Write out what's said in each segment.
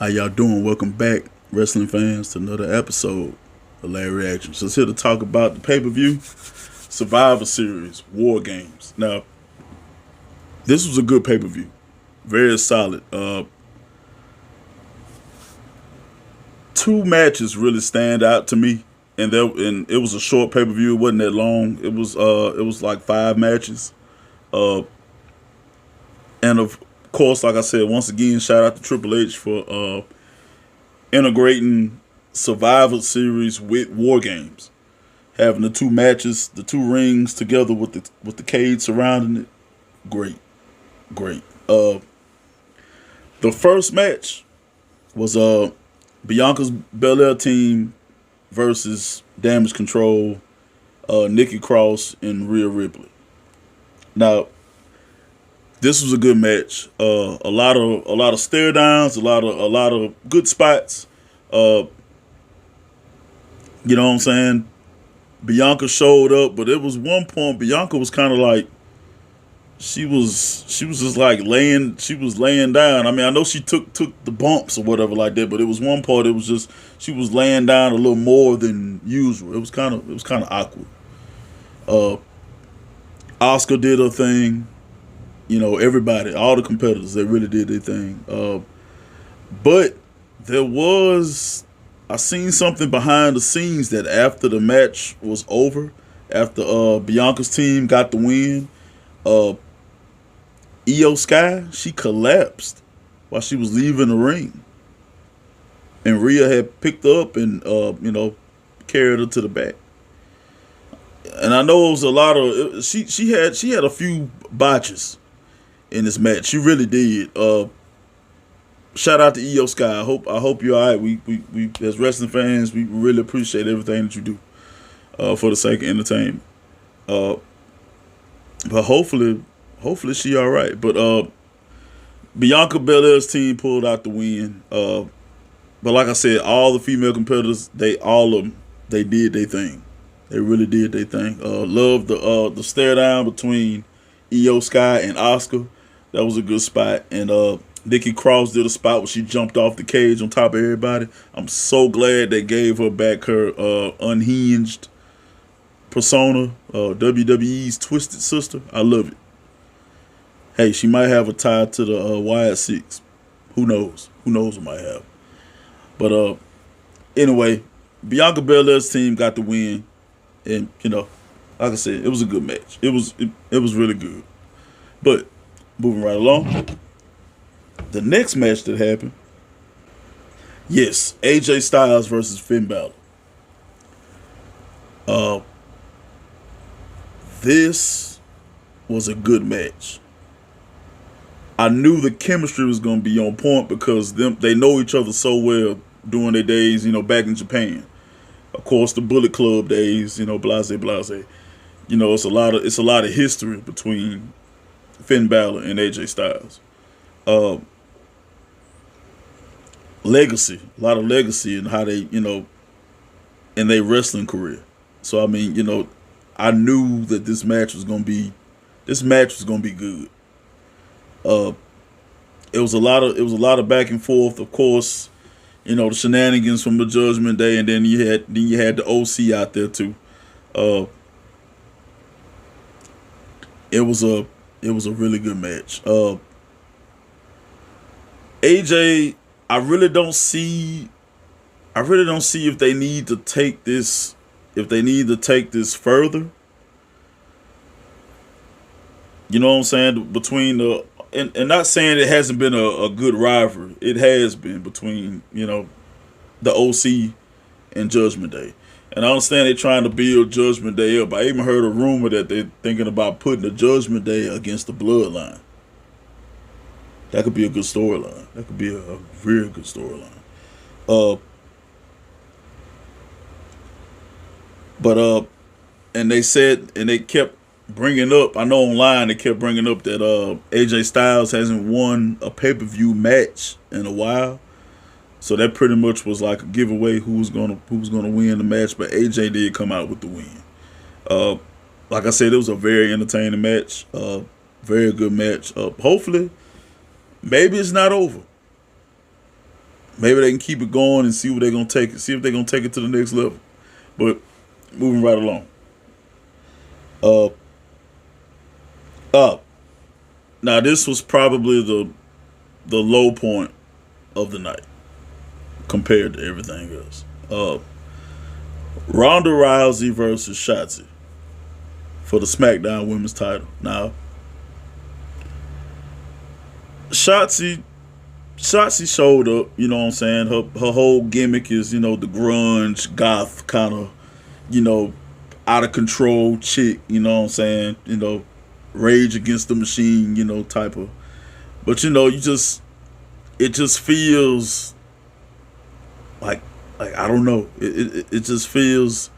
How y'all doing? Welcome back, wrestling fans, to another episode of Larry Reactions. Just here to talk about the pay-per-view Survivor Series Wargames. Now, this was a good pay-per-view. Very solid. Two matches really stand out to me. And it was a short pay-per-view. It wasn't that long. It was like 5 matches. And of course, like I said, once again, shout out to Triple H for integrating Survivor Series with War Games, having the two matches, the two rings together with the cage surrounding it. Great. The first match was Bianca's Belair team versus Damage Control, Nikki Cross and Rhea Ripley. Now, this was a good match. A lot of stare downs, a lot of good spots. You know what I'm saying? Bianca showed up, but it was one point Bianca was kind of like she was just like laying down. I mean, I know she took the bumps or whatever like that, but it was one part it was just she was laying down a little more than usual. It was kind of awkward. Asuka did her thing. You know, everybody, all the competitors, they really did their thing. But I seen something behind the scenes that after the match was over, after Bianca's team got the win, Io Sky, she collapsed while she was leaving the ring. And Rhea had picked her up and, carried her to the back. And I know it was a lot of, she had a few botches in this match. She really did. Shout out to Io Sky. I hope you're all right. We as wrestling fans, we really appreciate everything that you do for the sake of entertainment. But hopefully she all right. But Bianca Belair's team pulled out the win. But like I said, all the female competitors, they did their thing. They really did their thing. Loved the stare down between Io Sky and Asuka. That was a good spot. And Nikki Cross did a spot where she jumped off the cage on top of everybody. I'm so glad they gave her back her unhinged persona, WWE's Twisted Sister. I love it. Hey, she might have a tie to the Wyatt Six. Who knows? Who knows what might have. But anyway, Bianca Belair's team got the win. And, like I said, it was a good match. It was really good. But moving right along, the next match that happened, yes, AJ Styles versus Finn Balor. This was a good match. I knew the chemistry was going to be on point because they know each other so well during their days, back in Japan. Of course, the Bullet Club days, blase. It's a lot of history between Finn Balor and AJ Styles. Legacy, a lot of legacy in how they, in their wrestling career. So I mean, I knew that this match was gonna be good. It was a lot of back and forth, of course. The shenanigans from the Judgment Day, and then you had the OC out there too. It was a really good match. AJ, I really don't see if they need to take this further. You know what I'm saying? Between and not saying it hasn't been a good rivalry. It has been between, the OC and Judgment Day. And I understand they're trying to build Judgment Day up. I even heard a rumor that they're thinking about putting the Judgment Day against the Bloodline. That could be a good storyline. That could be a very good storyline. And they kept bringing up, I know online they kept bringing up that AJ Styles hasn't won a pay-per-view match in a while. So that pretty much was like a giveaway who's gonna win the match, but AJ did come out with the win. Like I said, it was a very entertaining match. Very good match. Hopefully, maybe it's not over. Maybe they can keep it going and see what they're gonna take it. See if they're gonna take it to the next level. But moving right along. Uh, up. Now this was probably the low point of the night compared to everything else. Ronda Rousey versus Schatzi for the Smackdown Women's title. Now, Schatzi showed up. You know what I'm saying? Her whole gimmick is, the grunge goth kind of, out of control chick. You know what I'm saying? Rage Against the Machine. Type of. But it just feels like I don't know. It just feels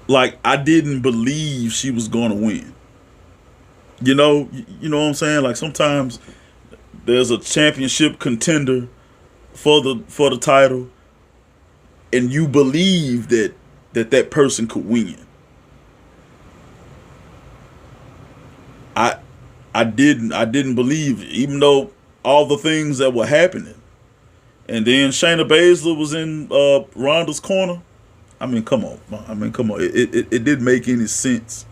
like I didn't believe she was going to win. You know what I'm saying? Like sometimes there's a championship contender for the title, and you believe that person could win. I didn't believe it, even though all the things that were happening. And then Shayna Baszler was in Ronda's corner. I mean, come on. It didn't make any sense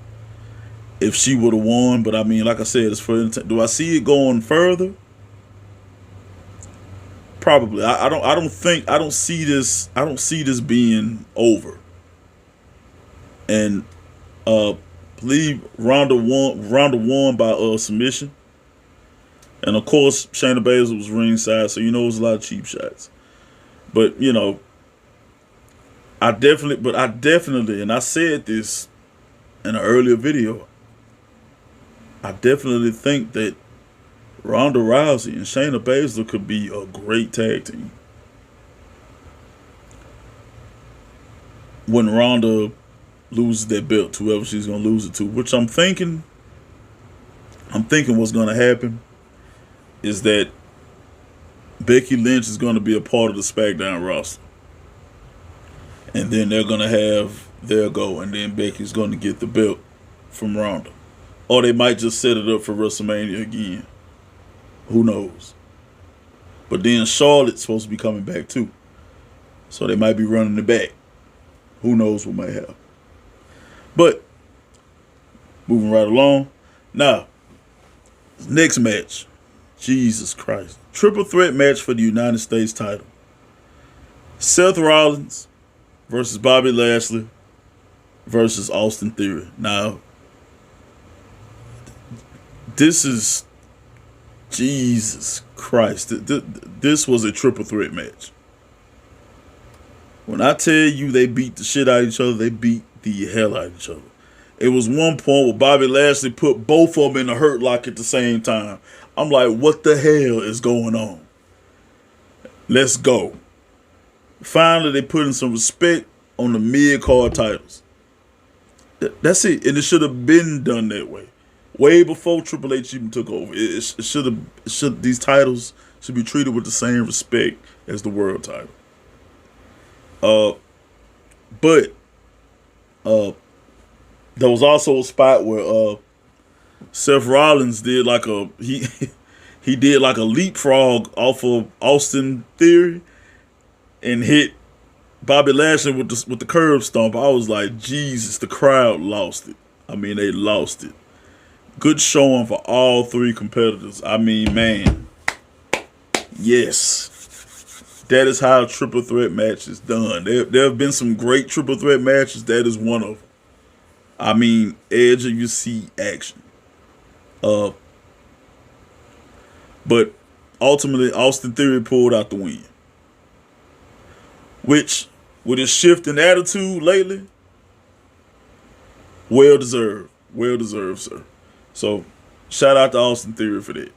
if she would have won. But I mean, like I said, it's for. Do I see it going further? Probably. I don't see this being over. And believe Ronda won by submission. And of course, Shayna Baszler was ringside, so it was a lot of cheap shots. But I definitely, and I said this in an earlier video, I definitely think that Ronda Rousey and Shayna Baszler could be a great tag team. When Ronda loses that belt to whoever she's gonna lose it to, which I'm thinking what's gonna happen is that Becky Lynch is going to be a part of the SmackDown roster. And then they're going to have their go, and then Becky's going to get the belt from Ronda. Or they might just set it up for WrestleMania again. Who knows? But then Charlotte's supposed to be coming back too. So they might be running it back. Who knows what might happen. But, moving right along. Now, next match. Jesus Christ. Triple threat match for the United States title. Seth Rollins versus Bobby Lashley versus Austin Theory. Now, this is Jesus Christ. This was a triple threat match. When I tell you they beat the shit out of each other, they beat the hell out of each other. It was one point where Bobby Lashley put both of them in a hurt lock at the same time. I'm like, what the hell is going on? Let's go. Finally, they put in some respect on the mid-card titles. That's it. And it should have been done that way. Way before Triple H even took over. These titles should be treated with the same respect as the world title. But there was also a spot where Seth Rollins did like he did like a leapfrog off of Austin Theory and hit Bobby Lashley with the curb stomp. I was like, Jesus, the crowd lost it. I mean, they lost it. Good showing for all three competitors. I mean, man, yes. That is how a triple threat match is done. There have been some great triple threat matches. That is one of them. I mean, edge of your seat action. But ultimately, Austin Theory pulled out the win. Which, with his shift in attitude lately, well deserved. Well deserved, sir. So, shout out to Austin Theory for that.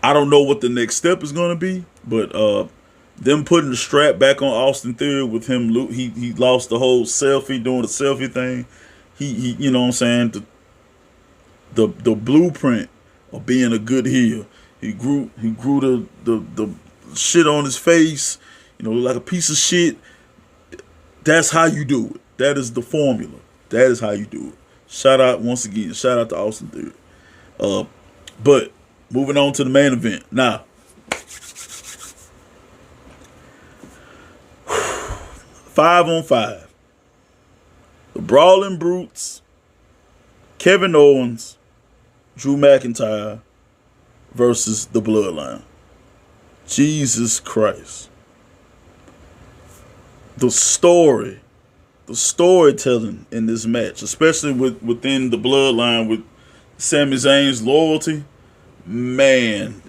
I don't know what the next step is going to be, but them putting the strap back on Austin Theory with him, he lost the whole selfie, doing the selfie thing. He you know what I'm saying, the blueprint of being a good heel. He grew the shit on his face, like a piece of shit. That's how you do it. That is the formula. That is how you do it. Shout out once again. Shout out to Austin Theory. But moving on to the main event. Now, 5-on-5. The Brawling Brutes, Kevin Owens, Drew McIntyre versus the Bloodline. Jesus Christ. The storytelling in this match, especially within the Bloodline with Sami Zayn's loyalty, man,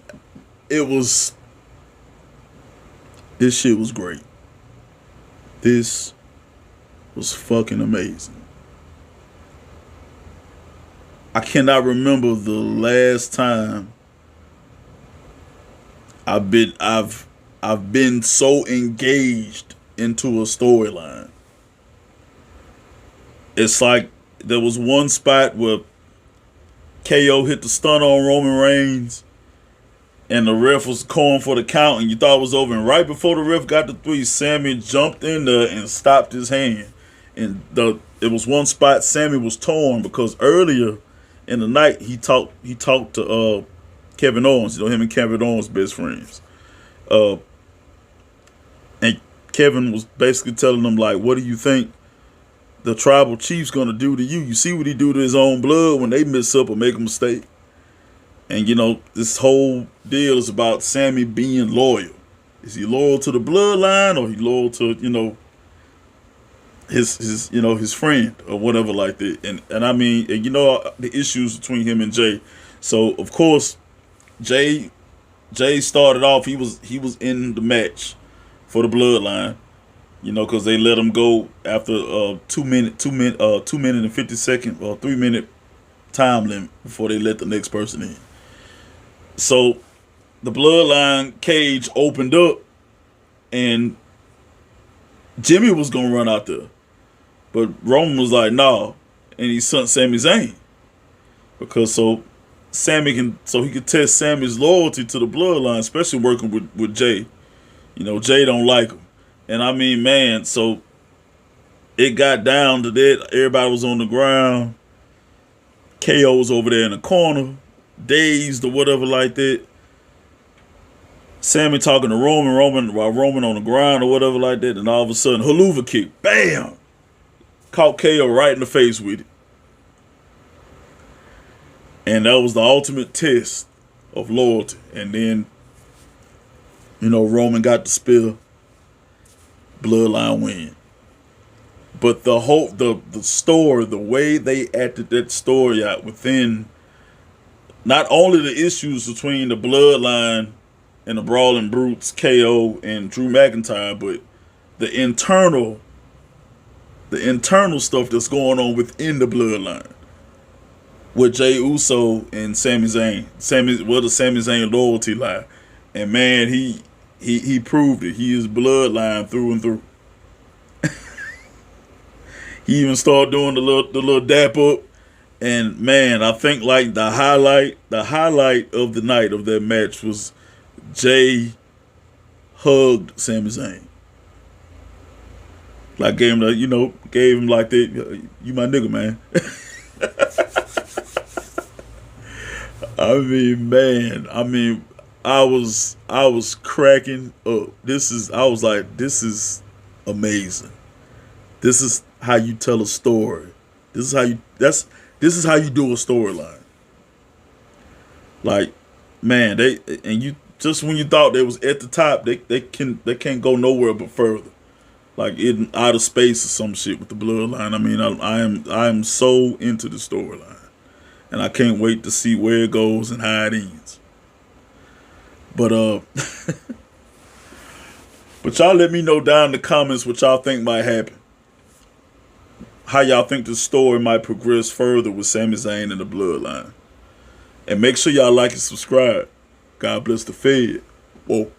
this shit was great. This was fucking amazing. I cannot remember the last time I've been so engaged into a storyline. It's like there was one spot where KO hit the stun on Roman Reigns and the ref was calling for the count and you thought it was over. And right before the ref got the 3, Sami jumped in there and stopped his hand. And it was one spot Sami was torn because earlier in the night he talked to Kevin Owens. You know, him and Kevin Owens best friends. And Kevin was basically telling him, like, what do you think the tribal chief's gonna do to you? You see what he do to his own blood when they mess up or make a mistake. And you know, this whole deal is about Sami being loyal. Is he loyal to the bloodline or he loyal to, you know, his friend or whatever like that? And I mean, and you know the issues between him and Jay. So of course, Jay started off. He was in the match for the bloodline. You know, because they let him go after 2 minute and 50 second or 3 minute time limit before they let the next person in. So the bloodline cage opened up and Jimmy was gonna run out there, but Roman was like, "No," and he sent Sami Zayn because so he could test Sami's loyalty to the bloodline, especially working with Jay. You know, Jay don't like him. And I mean, man, so it got down to that. Everybody was on the ground. KO was over there in the corner, dazed or whatever like that. Sami talking to Roman while Roman on the ground or whatever like that. And all of a sudden, haluva kick, bam! Caught KO right in the face with it. And that was the ultimate test of loyalty. And then, you know, Roman got the spear. Bloodline win. But the story, the way they acted that story out within not only the issues between the bloodline and the Brawling Brutes, KO and Drew McIntyre, but the internal stuff that's going on within the bloodline with Jey Uso and Sami Zayn. Where the Sami Zayn loyalty lie. And man, he proved it. He is bloodline through and through. He even started doing the little dap up. And man, I think like the highlight of the night of that match was Jay hugged Sami Zayn. Like gave him like that, you my nigga, man. I mean, man, I was cracking up. I was like, this is amazing. This is how you tell a story. This is how you do a storyline. Like, man, just when you thought they was at the top, they can't go nowhere but further. Like in outer space or some shit with the bloodline. I mean, I am so into the storyline. And I can't wait to see where it goes and how it ends. But but y'all let me know down in the comments what y'all think might happen. How y'all think the story might progress further with Sami Zayn and the bloodline. And make sure y'all like and subscribe. God bless the Fed. Whoa.